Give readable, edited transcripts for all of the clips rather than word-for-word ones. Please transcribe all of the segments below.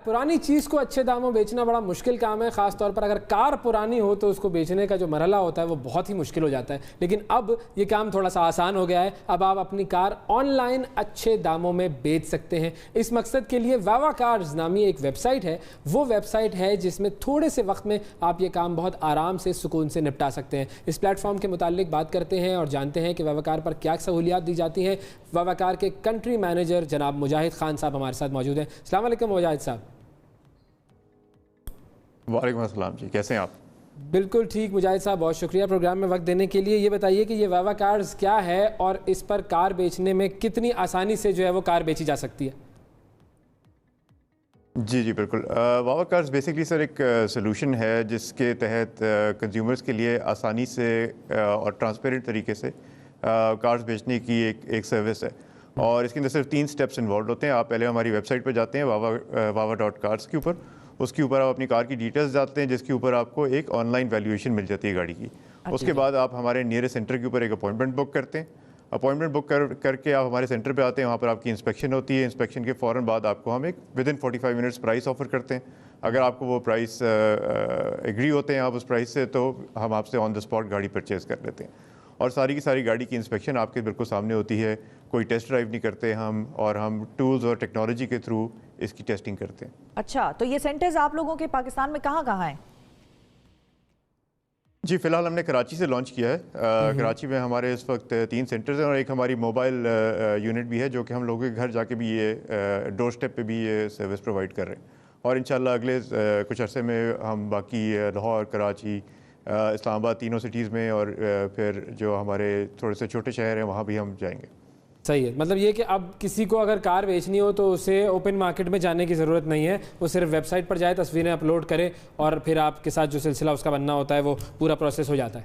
पुरानी चीज़ को अच्छे दामों बेचना बड़ा मुश्किल काम है, ख़ास तौर पर अगर कार पुरानी हो तो उसको बेचने का जो मरहला होता है वो बहुत ही मुश्किल हो जाता है। लेकिन अब ये काम थोड़ा सा आसान हो गया है। अब आप अपनी कार ऑनलाइन अच्छे दामों में बेच सकते हैं। इस मकसद के लिए वावा कार्स नामी एक वेबसाइट है। वो वेबसाइट है जिसमें थोड़े से वक्त में आप ये काम बहुत आराम से सुकून से निपटा सकते हैं। इस प्लेटफॉर्म के मुतालिक बात करते हैं और जानते हैं कि वावा कार पर क्या सहूलियात दी जाती हैं। वावा कार के कंट्री मैनेजर जनाब मुजाहिद खान साहब हमारे साथ मौजूद हैं। अस्सलाम वालेकुम मुजाहिद साहब। वालेकुम अस्सलाम जी, कैसे हैं आप? बिल्कुल ठीक मुजाहिद साहब, बहुत शुक्रिया प्रोग्राम में वक्त देने के लिए। ये बताइए कि ये वावा कार्स क्या है और इस पर कार बेचने में कितनी आसानी से जो है वो कार बेची जा सकती है? जी जी बिल्कुल। वावा कार्स बेसिकली सर एक सोल्यूशन है जिसके तहत कंज्यूमर्स के लिए आसानी से और ट्रांसपेरेंट तरीके से कार्स बेचने की एक सर्विस है। और इसके अंदर सिर्फ 3 स्टेप्स इन्वॉल्व होते हैं। आप पहले हमारी वेबसाइट पर जाते हैं wawa.cars के ऊपर। उसके ऊपर आप अपनी कार की डिटेल्स डालते हैं जिसके ऊपर आपको एक ऑनलाइन वैल्यूएशन मिल जाती है गाड़ी की। उसके बाद आप हमारे नियरेस्ट सेंटर के ऊपर एक अपॉइंटमेंट बुक करते हैं। अपॉइंटमेंट बुक करके आप हमारे सेंटर पे आते हैं। वहाँ पर आपकी इंस्पेक्शन होती है। इंस्पेक्शन के फ़ौरन बाद आपको हम एक विदिन 45 मिनट्स प्राइस ऑफर करते हैं। अगर आपको वो प्राइस एग्री होते हैं आप उस प्राइस से, तो हम आपसे ऑन द स्पॉट गाड़ी परचेज़ कर लेते हैं। और सारी की सारी गाड़ी की इंस्पेक्शन आपके बिल्कुल सामने होती है। कोई टेस्ट ड्राइव नहीं करते हम, और हम टूल्स और टेक्नोलॉजी के थ्रू इसकी टेस्टिंग करते हैं। अच्छा, तो ये सेंटर्स आप लोगों के पाकिस्तान में कहाँ कहाँ हैं? जी फ़िलहाल हमने कराची से लॉन्च किया है। कराची में हमारे इस वक्त 3 सेंटर्स हैं और एक हमारी मोबाइल यूनिट भी है जो कि हम लोगों के घर जाके भी ये डोर स्टेप पे भी ये सर्विस प्रोवाइड कर रहे हैं। और इंशाल्लाह अगले कुछ अरसे में हम बाकी लाहौर, कराची, इस्लामाबाद तीनों सिटीज़ में और फिर जो हमारे थोड़े से छोटे शहर हैं वहाँ भी हम जाएंगे। सही है, मतलब ये कि अब किसी को अगर कार बेचनी हो तो उसे ओपन मार्केट में जाने की ज़रूरत नहीं है। वो सिर्फ वेबसाइट पर जाए, तस्वीरें अपलोड करे और फिर आपके साथ जो सिलसिला उसका बनना होता है वो पूरा प्रोसेस हो जाता है।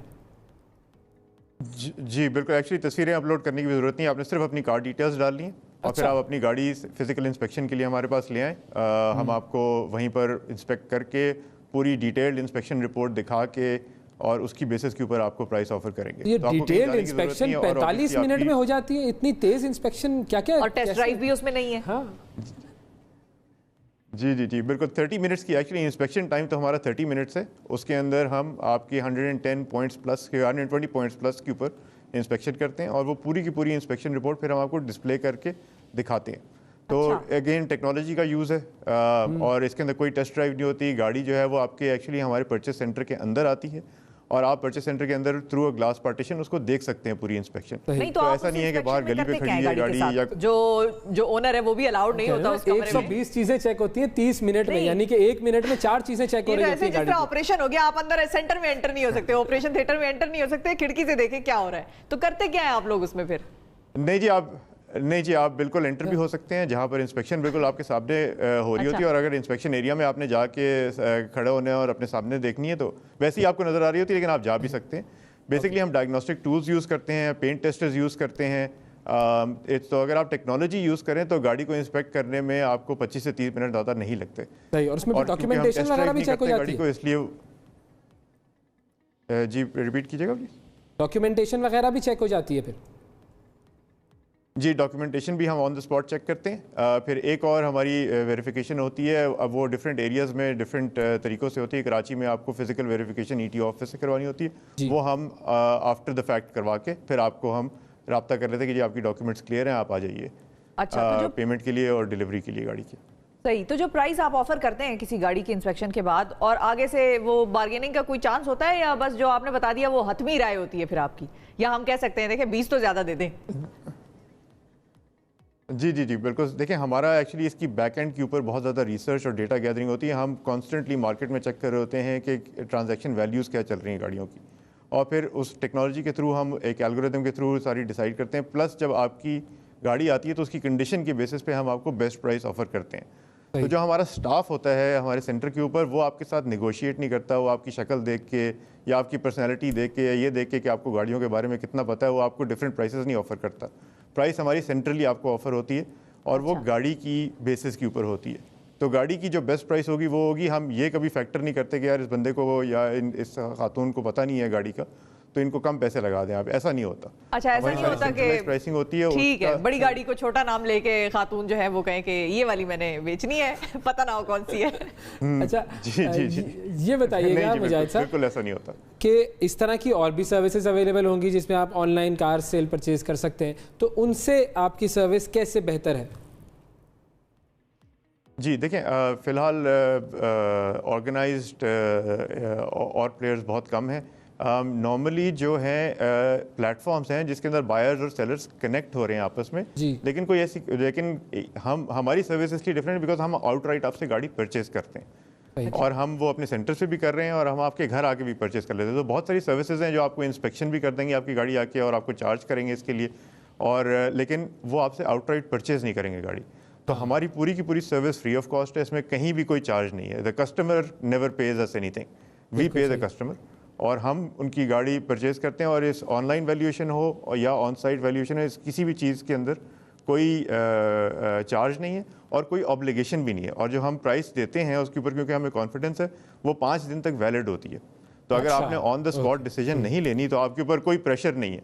जी बिल्कुल। एक्चुअली तस्वीरें अपलोड करने की भी ज़रूरत नहीं है। आपने सिर्फ अपनी कार डिटेल्स डालनी है और फिर आप अपनी गाड़ी फिजिकल इंस्पेक्शन के लिए हमारे पास ले आएँ। हम आपको वहीं पर इंस्पेक्ट करके पूरी डिटेल्ड इंस्पेक्शन रिपोर्ट दिखा के और उसकी बेसिस के ऊपर आपको प्राइस ऑफर करेंगे। ये डिटेल्ड इंस्पेक्शन 45 मिनट में हो जाती है? इतनी तेज इंस्पेक्शन क्या क्या? और टेस्ट ड्राइव भी उसमें नहीं है? हाँ जी जी जी बिल्कुल। 30 मिनट्स की एक्चुअली इंस्पेक्शन टाइम तो हमारा 30 मिनट्स है। उसके अंदर हम आपकी 110 पॉइंट्स प्लस के 120 पॉइंट्स प्लस के ऊपर इंस्पेक्शन करते हैं और वो पूरी की पूरी इंस्पेक्शन रिपोर्ट फिर हम आपको डिस्प्ले करके दिखाते हैं। तो अगेन टेक्नोलॉजी का यूज़ है और इसके अंदर कोई टेस्ट ड्राइव नहीं होती। गाड़ी जो है वो आपके एक्चुअली हमारे परचेस सेंटर के अंदर आती है और आप परचेस सेंटर के अंदर थ्रू अ ग्लास पार्टीशन उसको देख सकते हैं पूरी इंस्पेक्शन। नहीं तो ऐसा नहीं है कि बाहर गली पे खड़ी है गाड़ी या जो ओनर है वो भी अलाउड नहीं होता उस कमरे में। 120 चीजें चेक होती हैं 30 मिनट में, यानी कि 1 मिनट में 4 चीजें चेक हो रही होती है गाड़ी की। ऑपरेशन हो गया, आप अंदर सेंटर में एंटर नहीं हो सकते, ऑपरेशन थिएटर में एंटर नहीं हो सकते, खिड़की से देखें क्या हो रहा है। तो करते क्या है आप लोग उसमें फिर? नहीं जी आप बिल्कुल एंटर भी हो सकते हैं जहाँ पर इंस्पेक्शन बिल्कुल आपके सामने हो रही होती है। और अगर इंस्पेक्शन एरिया में आपने जाके खड़े होने और अपने सामने देखनी है तो वैसे ही आपको नज़र आ रही होती है, लेकिन आप जा भी सकते हैं। बेसिकली हम डायग्नोस्टिक टूल्स यूज़ करते हैं, पेंट टेस्टर्स यूज़ करते हैं। तो अगर आप टेक्नोलॉजी यूज़ करें तो गाड़ी को इंस्पेक्ट करने में आपको 25 से 30 मिनट ज़्यादा नहीं लगते। सही, और उसमें डॉक्यूमेंटेशन वगैरह भी चेक हो जाती है इसलिए। जी रिपीट कीजिएगा प्लीज। डॉक्यूमेंटेशन वगैरह भी चेक हो जाती है फिर? जी डॉक्यूमेंटेशन भी हम ऑन द स्पॉट चेक करते हैं। फिर एक और हमारी वेरिफिकेशन होती है। अब वो डिफरेंट एरियाज़ में डिफरेंट तरीक़ों से होती है। कराची में आपको फिजिकल वेरिफिकेशन ईटी ऑफिस से करवानी होती है, वो हम आफ्टर द फैक्ट करवा के फिर आपको हम रब्ता कर लेते हैं कि जी आपकी डॉक्यूमेंट्स क्लियर हैं, आप आ जाइए। अच्छा, तो पेमेंट के लिए और डिलीवरी के लिए गाड़ी की। सही, तो जो प्राइस आप ऑफर करते हैं किसी गाड़ी के इंस्पेक्शन के बाद, और आगे से वो बार्गेनिंग का कोई चांस होता है या बस जो आपने बता दिया वो हतमी राय होती है फिर आपकी, या हम कह सकते हैं देखें 20 तो ज़्यादा दे दें? जी जी जी बिल्कुल। देखिए हमारा एक्चुअली इसकी बैक एंड के ऊपर बहुत ज़्यादा रिसर्च और डेटा गैदरिंग होती है। हम कॉन्स्टेंटली मार्केट में चेक कर रहे होते हैं कि ट्रांजैक्शन वैल्यूज़ क्या चल रही हैं गाड़ियों की, और फिर उस टेक्नोलॉजी के थ्रू हम एक एल्गोरिथम के थ्रू सारी डिसाइड करते हैं। प्लस जब आपकी गाड़ी आती है तो उसकी कंडीशन के बेसिस पे हम आपको बेस्ट प्राइस ऑफर करते हैं। तो जो हमारा स्टाफ होता है हमारे सेंटर के ऊपर, वो आपके साथ नेगोशिएट नहीं करता। वो आपकी शक्ल देख के या आपकी पर्सनैलिटी देख के या ये देख के कि आपको गाड़ियों के बारे में कितना पता है, वो आपको डिफरेंट प्राइसेस नहीं ऑफर करता। प्राइस हमारी सेंट्रली आपको ऑफर होती है और वो गाड़ी की बेसिस के ऊपर होती है। तो गाड़ी की जो बेस्ट प्राइस होगी वो होगी। हम ये कभी फैक्टर नहीं करते कि यार इस बंदे को या इस खातून को पता नहीं है गाड़ी का, तो इनको कम पैसे लगा दें आप, ऐसा नहीं होता। अच्छा, ऐसा नहीं होता कि प्राइसिंग होती है, ठीक है, बड़ी गाड़ी को छोटा नाम लेके खातून जो है वो कहें कि ये वाली मैंने बेचनी है, पता ना हो कौन सी है। अच्छा जी ये बताइएगा मुजाहिद साहब, बिल्कुल ऐसा नहीं होता कि इस तरह की और भी सर्विसेज अवेलेबल होंगी जिसमें आप ऑनलाइन कार सेल परचेज कर सकते हैं, तो उनसे आपकी सर्विस कैसे बेहतर है? जी देखें, फ़िलहाल ऑर्गेनाइज्ड और प्लेयर्स बहुत कम हैं। नॉर्मली जो है प्लेटफॉर्म्स हैं जिसके अंदर बायर्स और सेलर्स कनेक्ट हो रहे हैं आपस में, लेकिन कोई ऐसी, लेकिन हमारी सर्विस इसलिए डिफरेंट बिकॉज हम आउटराइट आपसे गाड़ी परचेज करते हैं और हम वो अपने सेंटर से भी कर रहे हैं और हम आपके घर आके भी परचेज कर लेते हैं। तो बहुत सारी सर्विसेज हैं जो आपको इंस्पेक्शन भी कर देंगे आपकी गाड़ी आके और आपको चार्ज करेंगे इसके लिए, और लेकिन वो आपसे आउटराइट परचेज नहीं करेंगे गाड़ी। तो हमारी पूरी की पूरी सर्विस फ्री ऑफ कॉस्ट है, इसमें कहीं भी कोई चार्ज नहीं है। The customer never pays us anything, we pay the customer, और हम उनकी गाड़ी परचेज करते हैं। और इस ऑनलाइन वैल्यूएशन हो या ऑन साइट वैल्यूएशन हो, इस किसी भी चीज़ के अंदर कोई चार्ज नहीं है और कोई ऑब्लिगेशन भी नहीं है। और जो हम प्राइस देते हैं उसके ऊपर क्योंकि हमें कॉन्फिडेंस है, वो 5 दिन तक वैलिड होती है। तो अगर आपने ऑन द स्पॉट डिसीजन नहीं लेनी तो आपके ऊपर कोई प्रेशर नहीं है,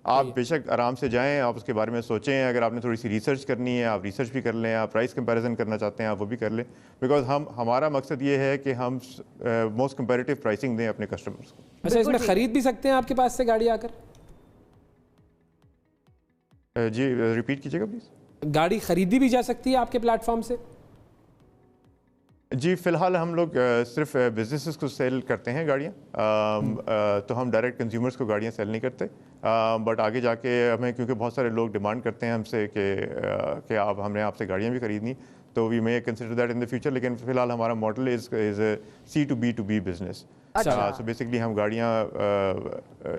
आप बेशक आराम से जाएं, आप उसके बारे में सोचें। अगर आपने थोड़ी सी रिसर्च करनी है आप रिसर्च भी कर लें, आप प्राइस कंपैरिजन करना चाहते हैं आप वो भी कर लें, बिकॉज हमारा मकसद ये है कि हम मोस्ट कंपैरेटिव प्राइसिंग दें अपने कस्टमर्स को। अच्छा, इसमें खरीद भी सकते हैं आपके पास से गाड़ी आकर? जी रिपीट कीजिएगा प्लीज़। गाड़ी खरीदी भी जा सकती है आपके प्लेटफॉर्म से? जी फ़िलहाल हम लोग सिर्फ बिजनेसेस को सेल करते हैं गाड़ियाँ, तो हम डायरेक्ट कंज्यूमर्स को गाड़ियाँ सेल नहीं करते। बट आगे जाके हमें, क्योंकि बहुत सारे लोग डिमांड करते हैं हमसे कि आप, हमने आपसे गाड़ियाँ भी खरीदनी, तो we may consider that in the future. लेकिन फ़िलहाल हमारा model is C2B2B business. So basically हम गाड़ियाँ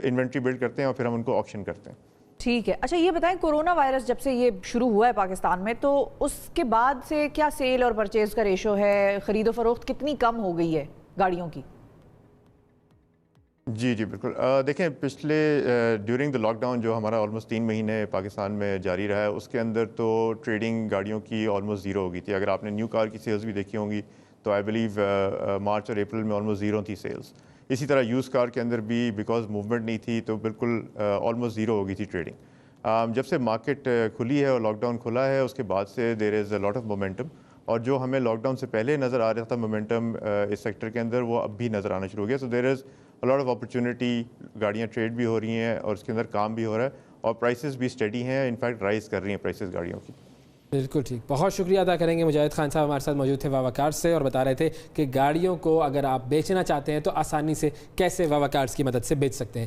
इन्वेंट्री बिल्ड करते हैं और फिर हम उनको ऑक्शन करते हैं। ठीक है। अच्छा ये बताएं, कोरोना वायरस जब से ये शुरू हुआ है पाकिस्तान में, तो उसके बाद से क्या सेल और परचेज का रेशो है, खरीदो फरोख्त कितनी कम हो गई है गाड़ियों की? जी जी बिल्कुल। देखें, पिछले ड्यूरिंग द लॉकडाउन जो हमारा ऑलमोस्ट 3 महीने पाकिस्तान में जारी रहा है, उसके अंदर तो ट्रेडिंग गाड़ियों की ऑलमोस्ट ज़ीरो हो गई थी। अगर आपने न्यू कार की सेल्स भी देखी होंगी तो आई बिलीव मार्च और अप्रैल में ऑलमोस्ट ज़ीरो थी सेल्स। इसी तरह यूज़ कार के अंदर भी बिकॉज मूवमेंट नहीं थी तो बिल्कुल ऑलमोस्ट ज़ीरो हो गई थी ट्रेडिंग। जब से मार्केट खुली है और लॉकडाउन खुला है उसके बाद से there is a lot of momentum, और जो हमें लॉकडाउन से पहले नज़र आ रहा था मोमेंटम इस सेक्टर के अंदर, वो अब भी नज़र आना शुरू हो गया। So there is a lot of opportunity, गाड़ियाँ ट्रेड भी हो रही हैं और उसके अंदर काम भी हो रहा है और प्राइसेस भी स्टेडी हैं, इनफैक्ट राइज़ कर रही हैं प्राइसेस गाड़ियों की। बिल्कुल ठीक, बहुत शुक्रिया अदा करेंगे। मुजाहिद खान साहब हमारे साथ मौजूद थे वावा कार्स से और बता रहे थे कि गाड़ियों को अगर आप बेचना चाहते हैं तो आसानी से कैसे वावा कार्स की मदद से बेच सकते हैं।